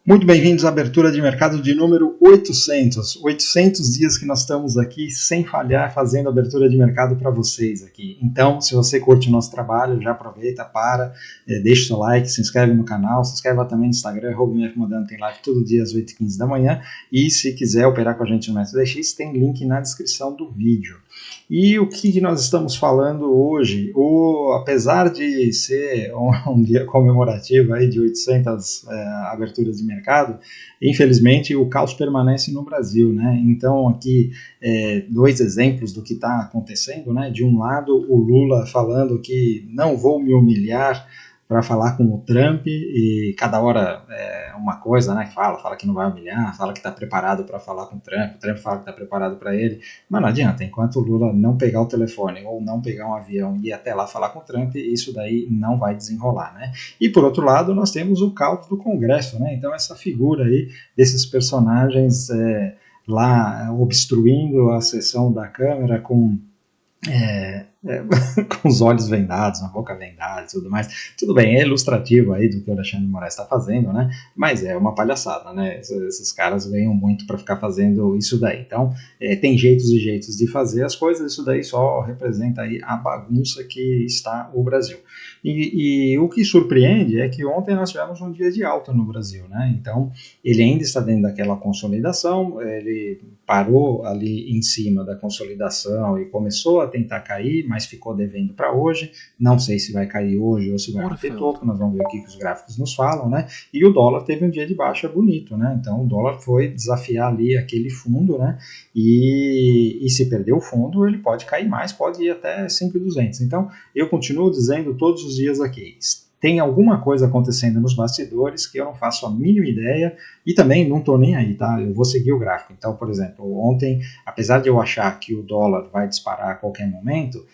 Muito bem-vindos à abertura de mercado de número 800. 800 dias que nós estamos aqui sem falhar fazendo abertura de mercado para vocês aqui. Então, se você curte o nosso trabalho, já aproveita, deixa o seu like, se inscreve no canal, se inscreve lá também no Instagram, @mfmodano, tem live todo dia às 8h15 da manhã. E se quiser operar com a gente no Método X, tem link na descrição do vídeo. E o que nós estamos falando hoje? Apesar de ser um dia comemorativo aí de 800 aberturas de mercado, infelizmente o caos permanece no Brasil, né? Então aqui dois exemplos do que está acontecendo, né? De um lado o Lula falando que não vou me humilhar para falar com o Trump, e cada hora uma coisa, né, que fala que não vai humilhar, fala que está preparado para falar com o Trump fala que está preparado para ele, mas não adianta, enquanto o Lula não pegar o telefone ou não pegar um avião e ir até lá falar com o Trump, isso daí não vai desenrolar, né? E por outro lado, nós temos o caos do Congresso, né? Então essa figura aí desses personagens lá obstruindo a sessão da Câmara com com os olhos vendados, a boca vendada e tudo mais. Tudo bem, é ilustrativo aí do que o Alexandre de Moraes está fazendo, né? Mas é uma palhaçada, né? Esses caras ganham muito para ficar fazendo isso daí. Então, tem jeitos e jeitos de fazer as coisas, isso daí só representa aí a bagunça que está o Brasil. E o que surpreende é que ontem nós tivemos um dia de alta no Brasil, né? Então, ele ainda está dentro daquela consolidação, ele parou ali em cima da consolidação e começou a tentar cair, mas ficou devendo para hoje. Não sei se vai cair hoje ou se vai romper topo, nós vamos ver o que os gráficos nos falam, né? E o dólar teve um dia de baixa bonito, né? Então o dólar foi desafiar ali aquele fundo, né? E se perder o fundo, ele pode cair mais, pode ir até 5.200. Então eu continuo dizendo todos os dias aqui, tem alguma coisa acontecendo nos bastidores que eu não faço a mínima ideia e também não estou nem aí, tá? Eu vou seguir o gráfico. Então, por exemplo, ontem, apesar de eu achar que o dólar vai disparar a qualquer momento,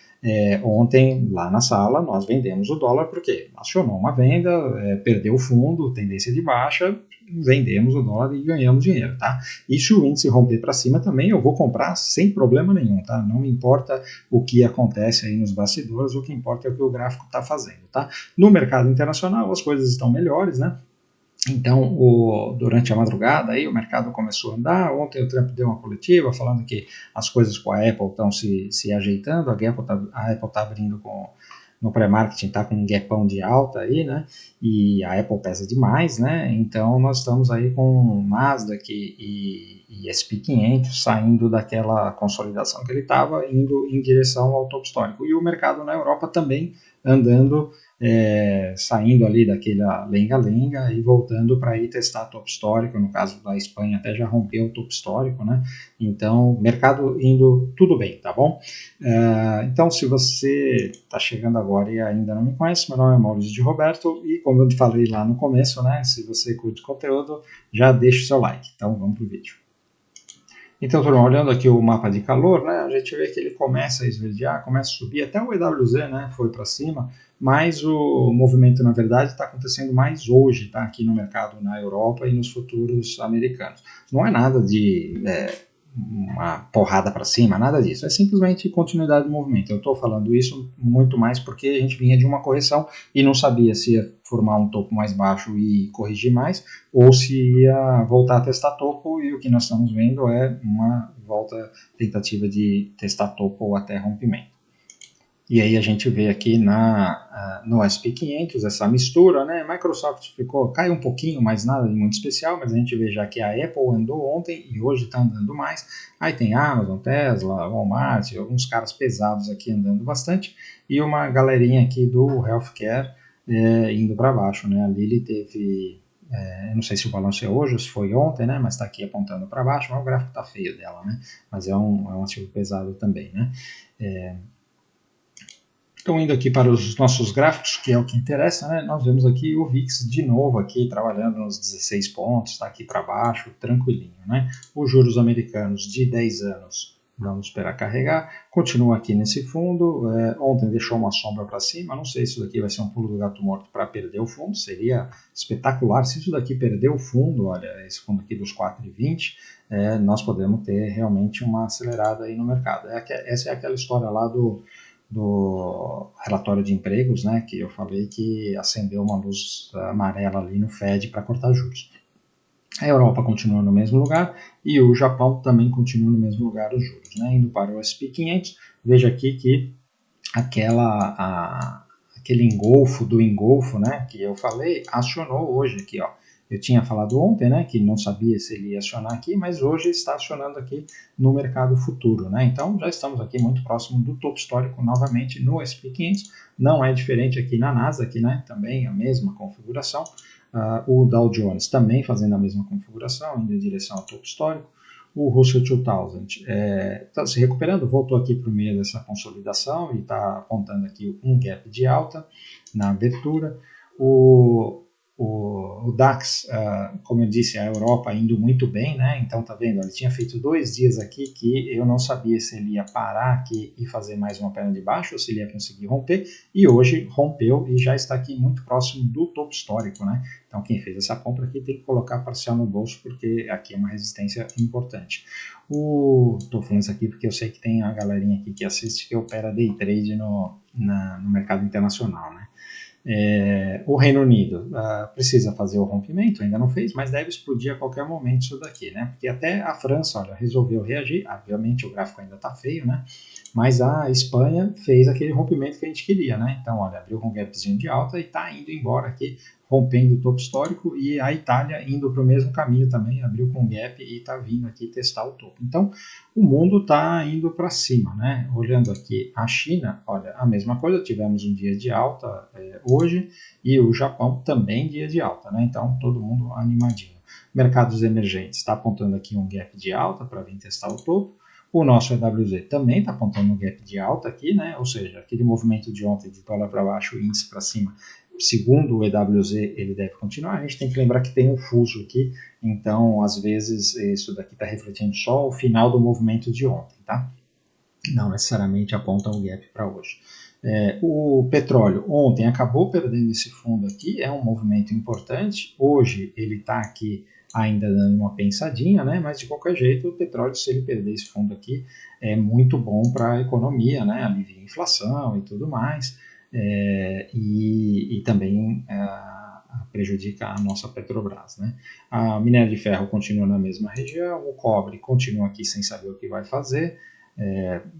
ontem, lá na sala, nós vendemos o dólar porque acionou uma venda, perdeu o fundo, tendência de baixa, vendemos o dólar e ganhamos dinheiro, tá? E se o índice romper para cima também, eu vou comprar sem problema nenhum, tá? Não me importa o que acontece aí nos bastidores, o que importa é o que o gráfico está fazendo, tá? No mercado internacional, as coisas estão melhores, né? Então, durante a madrugada, aí, o mercado começou a andar. Ontem o Trump deu uma coletiva falando que as coisas com a Apple estão se ajeitando. A Apple tá abrindo no pré-marketing, está com um gapão de alta aí, né? E a Apple pesa demais, né? Então, nós estamos aí com Nasdaq e S&P 500 saindo daquela consolidação que ele estava, indo em direção ao topo histórico. E o mercado na Europa também andando, saindo ali daquela lenga-lenga e voltando para ir testar topo histórico. No caso da Espanha até já rompeu o topo histórico, né? Então, mercado indo tudo bem, tá bom? Então, se você está chegando agora e ainda não me conhece, meu nome é Maurício de Roberto e, como eu falei lá no começo, né, se você curte conteúdo, já deixa o seu like. Então, vamos pro vídeo. Então, turma, olhando aqui o mapa de calor, né, a gente vê que ele começa a esverdear, começa a subir, até o EWZ, né, foi para cima, mas o movimento, na verdade, está acontecendo mais hoje, tá, aqui no mercado na Europa e nos futuros americanos. Não é nada de uma porrada para cima, nada disso, é simplesmente continuidade do movimento. Eu estou falando isso muito mais porque a gente vinha de uma correção e não sabia se ia formar um topo mais baixo e corrigir mais, ou se ia voltar a testar topo, e o que nós estamos vendo é uma tentativa de testar topo ou até rompimento. E aí a gente vê aqui no S&P 500 essa mistura, né? Microsoft caiu um pouquinho, mas nada de muito especial, mas a gente vê já que a Apple andou ontem e hoje está andando mais. Aí tem Amazon, Tesla, Walmart, alguns caras pesados aqui andando bastante, e uma galerinha aqui do healthcare indo para baixo, né? A Lilly teve, não sei se o balanço é hoje ou se foi ontem, né? Mas está aqui apontando para baixo, mas o gráfico está feio dela, né? Mas é um ativo pesado também, né? Então, indo aqui para os nossos gráficos, que é o que interessa, né? Nós vemos aqui o VIX de novo aqui trabalhando nos 16 pontos, está aqui para baixo, tranquilinho, né? Os juros americanos de 10 anos, vamos esperar carregar, continua aqui nesse fundo. Ontem deixou uma sombra para cima, não sei se isso daqui vai ser um pulo do gato morto para perder o fundo, seria espetacular se isso daqui perder o fundo, olha, esse fundo aqui dos 4,20, nós podemos ter realmente uma acelerada aí no mercado. Essa é aquela história lá do relatório de empregos, né, que eu falei que acendeu uma luz amarela ali no Fed para cortar juros. A Europa continua no mesmo lugar e o Japão também continua no mesmo lugar os juros, né? Indo para o S&P 500, veja aqui que aquele engolfo, né, que eu falei, acionou hoje aqui, ó. Eu tinha falado ontem, né, que não sabia se ele ia acionar aqui, mas hoje está acionando aqui no mercado futuro, né? Então já estamos aqui muito próximo do topo histórico novamente no S&P 500. Não é diferente aqui na Nasdaq, né? Também a mesma configuração. O Dow Jones também fazendo a mesma configuração, indo em direção ao topo histórico. O Russell 2000 está se recuperando, voltou aqui para o meio dessa consolidação e está apontando aqui um gap de alta na abertura. O DAX, como eu disse, a Europa indo muito bem, né? Então tá vendo, ele tinha feito 2 dias aqui que eu não sabia se ele ia parar aqui e fazer mais uma perna de baixo ou se ele ia conseguir romper, e hoje rompeu e já está aqui muito próximo do topo histórico, né? Então quem fez essa compra aqui tem que colocar parcial no bolso, porque aqui é uma resistência importante. Estou falando isso aqui porque eu sei que tem a galerinha aqui que assiste que opera day trade no mercado internacional, né? O Reino Unido precisa fazer o rompimento, ainda não fez, mas deve explodir a qualquer momento isso daqui, né? Porque até a França, olha, resolveu reagir, obviamente o gráfico ainda está feio, né? Mas a Espanha fez aquele rompimento que a gente queria, né? Então, olha, abriu com um gapzinho de alta e está indo embora aqui, rompendo o topo histórico, e a Itália indo para o mesmo caminho também, abriu com gap e está vindo aqui testar o topo. Então, o mundo está indo para cima, né? Olhando aqui a China, olha, a mesma coisa, tivemos um dia de alta hoje, e o Japão também dia de alta, né? Então, todo mundo animadinho. Mercados emergentes está apontando aqui um gap de alta para vir testar o topo. O nosso EWZ também está apontando um gap de alta aqui, né? Ou seja, aquele movimento de ontem de dólar para baixo, índice para cima, segundo o EWZ, ele deve continuar. A gente tem que lembrar que tem um fuso aqui, então às vezes isso daqui está refletindo só o final do movimento de ontem, tá? Não necessariamente aponta um gap para hoje. O petróleo ontem acabou perdendo esse fundo aqui, é um movimento importante. Hoje ele está aqui ainda dando uma pensadinha, né? Mas de qualquer jeito o petróleo, se ele perder esse fundo aqui, é muito bom para a economia, né? Alivia a inflação e tudo mais, e também prejudica a nossa Petrobras, né? A minério de ferro continua na mesma região, o cobre continua aqui sem saber o que vai fazer,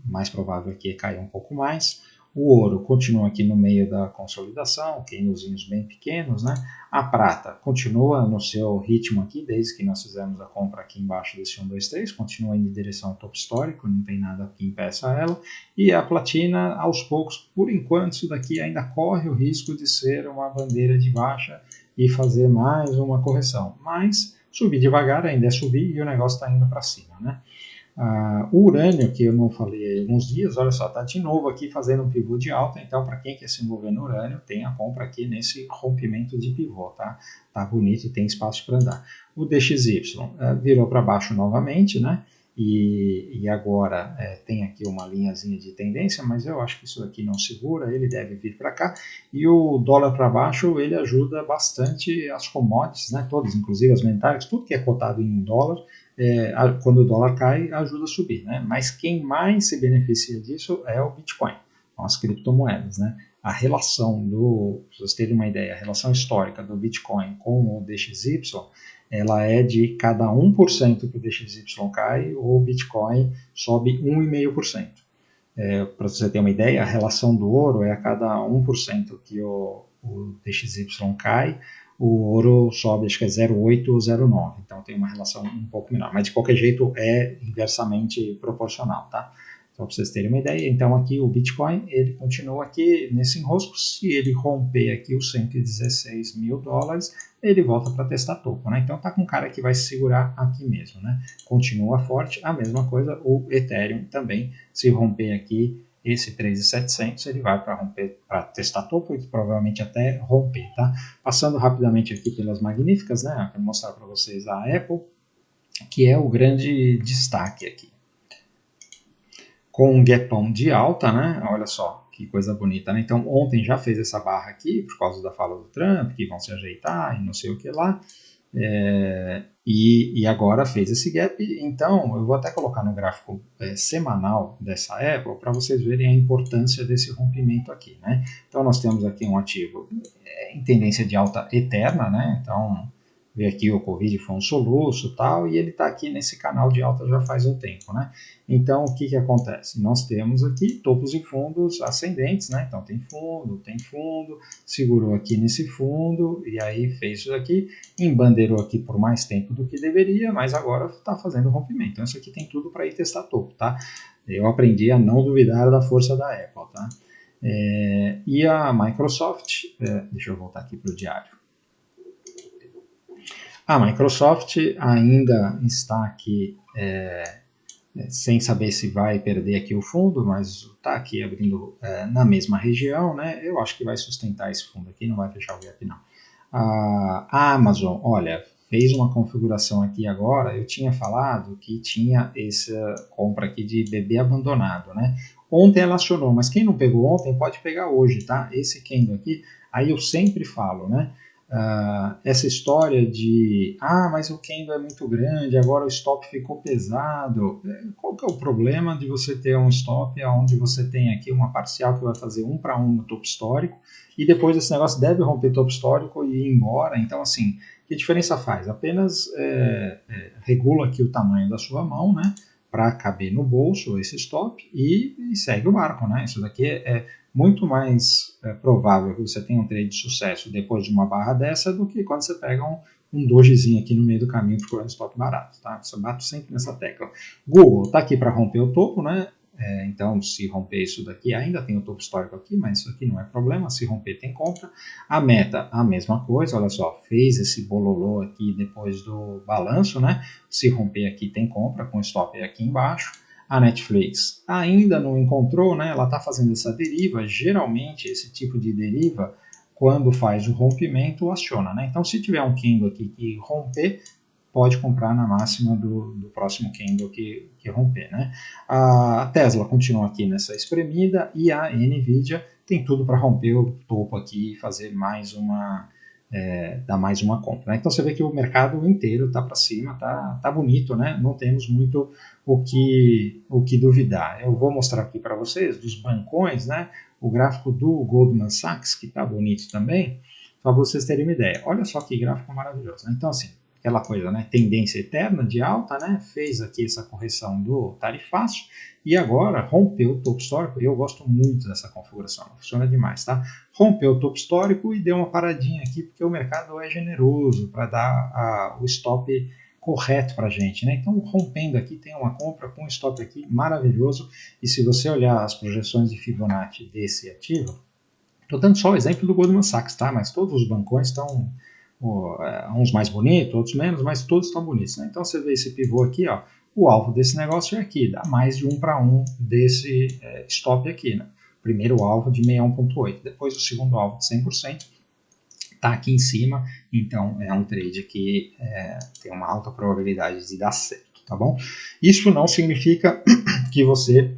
mais provável aqui é cair um pouco mais. O ouro continua aqui no meio da consolidação, candlezinhos bem pequenos, né? A prata continua no seu ritmo aqui, desde que nós fizemos a compra aqui embaixo desse 1, 2, 3, continua indo em direção ao topo histórico, não tem nada que impeça ela. E a platina, aos poucos, por enquanto, isso daqui ainda corre o risco de ser uma bandeira de baixa e fazer mais uma correção. Mas subir devagar ainda é subir e o negócio está indo para cima, né? O urânio, que eu não falei há alguns dias, olha só, está de novo aqui fazendo um pivô de alta, então para quem quer se envolver no urânio, tem a compra aqui nesse rompimento de pivô, tá? Tá bonito e tem espaço para andar. O DXY virou para baixo novamente, né? E agora tem aqui uma linhazinha de tendência, mas eu acho que isso aqui não segura, ele deve vir para cá. E o dólar para baixo, ele ajuda bastante as commodities, né? Todas, inclusive as metálicas, tudo que é cotado em dólar, quando o dólar cai, ajuda a subir, né? Mas quem mais se beneficia disso é o Bitcoin, são as criptomoedas, né? A relação para vocês terem uma ideia, a relação histórica do Bitcoin com o DXY, ela é de cada 1% que o DXY cai, o Bitcoin sobe 1,5%. Para você ter uma ideia, a relação do ouro é a cada 1% que o DXY cai, o ouro sobe, acho que é 0,8 ou 0,9, então tem uma relação um pouco menor, mas de qualquer jeito é inversamente proporcional, tá? Então, para vocês terem uma ideia, então aqui o Bitcoin, ele continua aqui nesse enrosco, se ele romper aqui os 116 mil dólares, ele volta para testar topo, né? Então tá com cara que vai se segurar aqui mesmo, né? Continua forte, a mesma coisa o Ethereum também, se romper aqui esse 3.700, ele vai para romper, para testar topo e provavelmente até romper, tá? Passando rapidamente aqui pelas magníficas, né? Quero mostrar para vocês a Apple, que é o grande destaque aqui. Com um gapão de alta, né? Olha só que coisa bonita, né? Então ontem já fez essa barra aqui por causa da fala do Trump, que vão se ajeitar e não sei o que lá. E agora fez esse gap, então eu vou até colocar no gráfico semanal dessa Apple para vocês verem a importância desse rompimento aqui, né? Então nós temos aqui um ativo em tendência de alta eterna, né? Então ver aqui o Covid foi um soluço e tal, e ele está aqui nesse canal de alta já faz um tempo, né? Então, o que que acontece? Nós temos aqui topos e fundos ascendentes, né? Então, tem fundo, segurou aqui nesse fundo, e aí fez isso aqui, embandeirou aqui por mais tempo do que deveria, mas agora está fazendo rompimento. Então, isso aqui tem tudo para ir testar topo, tá? Eu aprendi a não duvidar da força da Apple, tá? E a Microsoft, deixa eu voltar aqui para o diário. A Microsoft ainda está aqui sem saber se vai perder aqui o fundo, mas está aqui abrindo na mesma região, né? Eu acho que vai sustentar esse fundo aqui, não vai fechar o gap não. A Amazon, olha, fez uma configuração aqui agora, eu tinha falado que tinha essa compra aqui de bebê abandonado, né? Ontem ela acionou, mas quem não pegou ontem pode pegar hoje, tá? Esse candle aqui, aí eu sempre falo, né? Essa história de mas o candle é muito grande, agora o stop ficou pesado. Qual que é o problema de você ter um stop onde você tem aqui uma parcial que vai fazer 1 para 1 no topo histórico e depois esse negócio deve romper topo histórico e ir embora? Então, assim, que diferença faz? Apenas regula aqui o tamanho da sua mão, né? Para caber no bolso esse stop e segue o barco, né? Isso daqui é muito mais provável que você tenha um trade de sucesso depois de uma barra dessa do que quando você pega um dogezinho aqui no meio do caminho procurando stop barato, tá? Eu bato sempre nessa tecla. Google está aqui para romper o topo, né? Então, se romper isso daqui, ainda tem o topo histórico aqui, mas isso aqui não é problema, se romper tem compra. A Meta, a mesma coisa, olha só, fez esse bololô aqui depois do balanço, né? Se romper aqui tem compra, com stop aqui embaixo. A Netflix ainda não encontrou, né? Ela está fazendo essa deriva, geralmente esse tipo de deriva, quando faz o rompimento, aciona, né? Então, se tiver um candle aqui que romper, pode comprar na máxima do próximo candle que romper, né? A Tesla continua aqui nessa espremida e a Nvidia tem tudo para romper o topo aqui e fazer mais dar mais uma compra, né? Então você vê que o mercado inteiro está para cima, tá bonito, né? Não temos muito o que duvidar. Eu vou mostrar aqui para vocês dos bancões, né? O gráfico do Goldman Sachs, que está bonito também, para vocês terem uma ideia. Olha só que gráfico maravilhoso, né? Então, assim, aquela coisa, né? Tendência eterna de alta, né? Fez aqui essa correção do tarifaço e agora rompeu o topo histórico. Eu gosto muito dessa configuração, funciona demais, tá? Rompeu o topo histórico e deu uma paradinha aqui porque o mercado é generoso para dar o stop correto para a gente, né? Então, rompendo aqui, tem uma compra com um stop aqui maravilhoso. E se você olhar as projeções de Fibonacci desse ativo, estou dando só o exemplo do Goldman Sachs, tá? Mas todos os bancões estão uns mais bonitos, outros menos, mas todos estão bonitos, né? Então você vê esse pivô aqui, ó, o alvo desse negócio é aqui, dá mais de 1 para 1 desse stop aqui, né? Primeiro alvo de 61,8, depois o segundo alvo de 100%, está aqui em cima, então é um trade que tem uma alta probabilidade de dar certo, tá bom? Isso não significa que você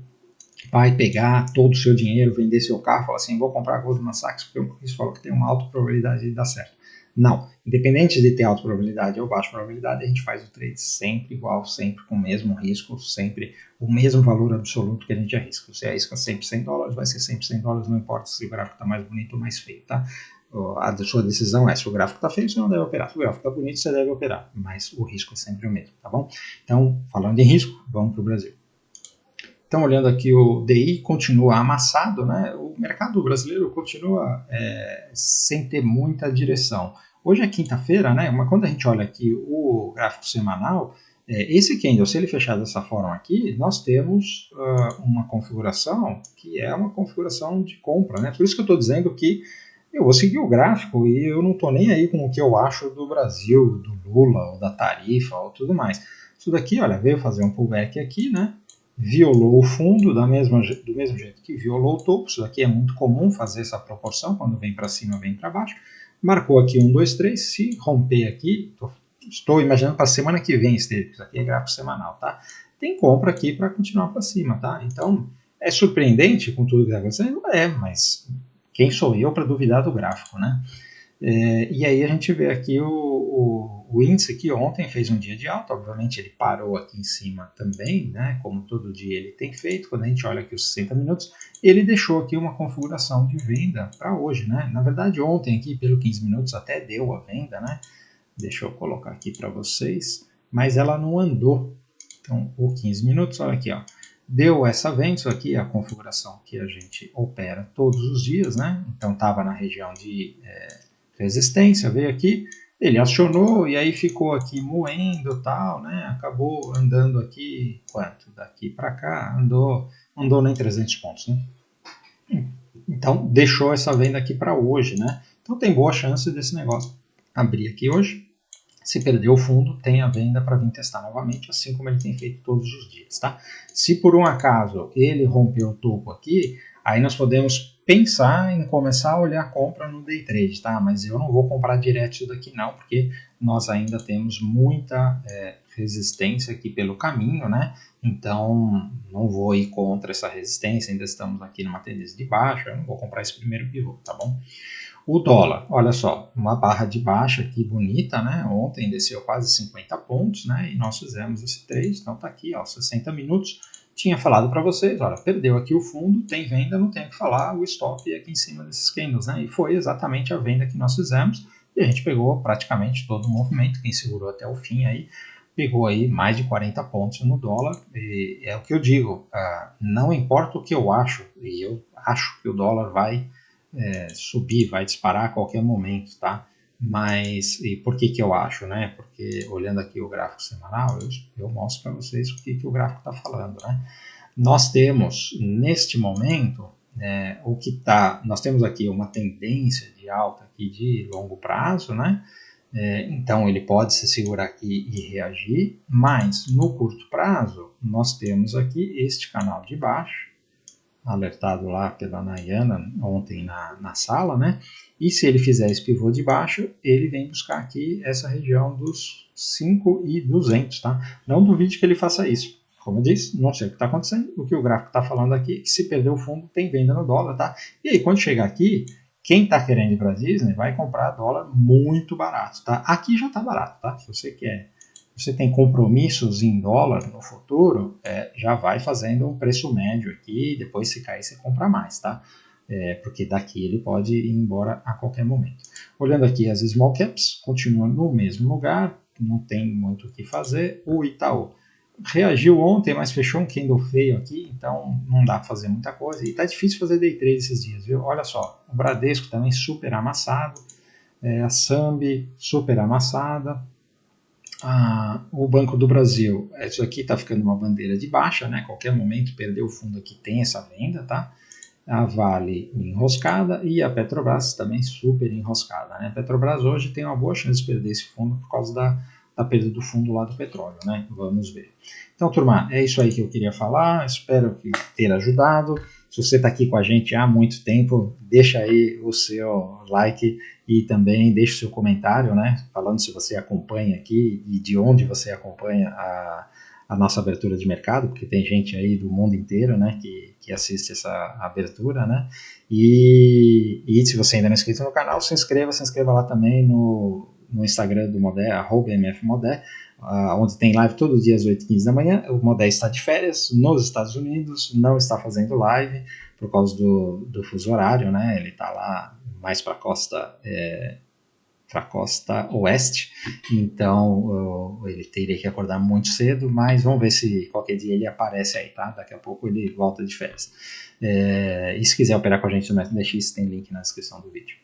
vai pegar todo o seu dinheiro, vender seu carro, falar assim, vou comprar a Goldman Sachs porque o Chris falou que tem uma alta probabilidade de dar certo. Não, independente de ter alta probabilidade ou baixa probabilidade, a gente faz o trade sempre igual, sempre com o mesmo risco, sempre o mesmo valor absoluto que a gente arrisca. Se arrisca sempre $100, vai ser sempre $100, não importa se o gráfico está mais bonito ou mais feio, tá? A sua decisão é, se o gráfico está feio, você não deve operar. Se o gráfico está bonito, você deve operar, mas o risco é sempre o mesmo, tá bom? Então, falando em risco, vamos para o Brasil. Então, olhando aqui, o DI continua amassado, né? O mercado brasileiro continua sem ter muita direção. Hoje é quinta-feira, né? Mas quando a gente olha aqui o gráfico semanal, esse candle, se ele fechar dessa forma aqui, nós temos uma configuração que é uma configuração de compra, né? Por isso que eu estou dizendo que eu vou seguir o gráfico e eu não estou nem aí com o que eu acho do Brasil, do Lula, ou da tarifa, ou tudo mais. Isso daqui, olha, veio fazer um pullback aqui, né? Violou o fundo do mesmo jeito que violou o topo. Isso aqui é muito comum fazer essa proporção, quando vem para cima, vem para baixo. Marcou aqui 1, 2, 3, se romper aqui, estou imaginando para a semana que vem, isso aqui é gráfico semanal, tá? Tem compra aqui para continuar para cima, tá? Então, é surpreendente com tudo que está acontecendo? Mas quem sou eu para duvidar do gráfico, né? E aí a gente vê aqui o índice que ontem fez um dia de alta, obviamente ele parou aqui em cima também, né, como todo dia ele tem feito. Quando a gente olha aqui os 60 minutos, ele deixou aqui uma configuração de venda para hoje, né? Na verdade ontem aqui pelo 15 minutos até deu a venda, né? Deixa eu colocar aqui para vocês, mas ela não andou. Então, por 15 minutos, olha aqui, ó, deu essa venda, isso aqui é a configuração que a gente opera todos os dias, né? Então, estava na região de resistência, veio aqui, ele acionou e aí ficou aqui moendo tal, né? Acabou andando aqui, quanto? Daqui para cá, andou nem 300 pontos, né? Então, deixou essa venda aqui para hoje, né? Então, tem boa chance desse negócio abrir aqui hoje. Se perder o fundo, tem a venda para vir testar novamente, assim como ele tem feito todos os dias, tá? Se por um acaso ele romper o topo aqui, aí nós podemos pensar em começar a olhar a compra no day trade, tá? Mas eu não vou comprar direto isso daqui não, porque nós ainda temos muita resistência aqui pelo caminho, né? Então, não vou ir contra essa resistência, ainda estamos aqui numa tendência de baixa, eu não vou comprar esse primeiro pivô, tá bom? O dólar, olha só, uma barra de baixa aqui bonita, né? Ontem desceu quase 50 pontos, né? E nós fizemos esse trade, então tá aqui, ó, 60 minutos. Tinha falado para vocês, olha, perdeu aqui o fundo, tem venda, não tem o que falar, o stop aqui em cima desses candles, né? E foi exatamente a venda que nós fizemos e a gente pegou praticamente todo o movimento, quem segurou até o fim aí, pegou aí mais de 40 pontos no dólar, e é o que eu digo, não importa o que eu acho, e eu acho que o dólar vai subir, vai disparar a qualquer momento, tá? Mas, e por que eu acho, né? Porque olhando aqui o gráfico semanal, eu mostro para vocês o que o gráfico está falando, né? Nós temos, neste momento, nós temos aqui uma tendência de alta aqui de longo prazo, né? Então ele pode se segurar aqui e reagir, mas no curto prazo nós temos aqui este canal de baixo, alertado lá pela Nayana ontem na sala, né? E se ele fizer esse pivô de baixo, ele vem buscar aqui essa região dos 5.200, tá? Não duvide que ele faça isso. Como eu disse, não sei o que está acontecendo. O que o gráfico está falando aqui é que se perder o fundo, tem venda no dólar, tá? E aí, quando chegar aqui, quem está querendo ir para a Disney vai comprar dólar muito barato, tá? Aqui já está barato, tá? Se você tem compromissos em dólar no futuro, já vai fazendo um preço médio aqui, depois se cair você compra mais, tá? Porque daqui ele pode ir embora a qualquer momento. Olhando aqui as small caps, continua no mesmo lugar, não tem muito o que fazer. O Itaú reagiu ontem, mas fechou um candle feio aqui, então não dá para fazer muita coisa. E tá difícil fazer day trade esses dias, viu? Olha só, o Bradesco também super amassado, a Sambi super amassada. O Banco do Brasil, isso aqui está ficando uma bandeira de baixa, né? Qualquer momento perder o fundo aqui tem essa venda, tá? A Vale enroscada e a Petrobras também super enroscada, né? A Petrobras hoje tem uma boa chance de perder esse fundo por causa da perda do fundo lá do petróleo, né? Vamos ver. Então, turma, é isso aí que eu queria falar, espero ter ajudado. Se você está aqui com a gente há muito tempo, deixa aí o seu like e também deixe o seu comentário, né? Falando se você acompanha aqui e de onde você acompanha a nossa abertura de mercado, porque tem gente aí do mundo inteiro, né, que assiste essa abertura, né? E se você ainda não é inscrito no canal, se inscreva lá também no Instagram do Modé, @mfmodé, onde tem live todo dia às 8h15 da manhã. O Modé está de férias nos Estados Unidos, não está fazendo live por causa do fuso horário, né? Ele está lá mais para a costa oeste, então ele teria que acordar muito cedo, mas vamos ver se qualquer dia ele aparece aí, tá? Daqui a pouco ele volta de férias. E se quiser operar com a gente no MetaX, tem link na descrição do vídeo.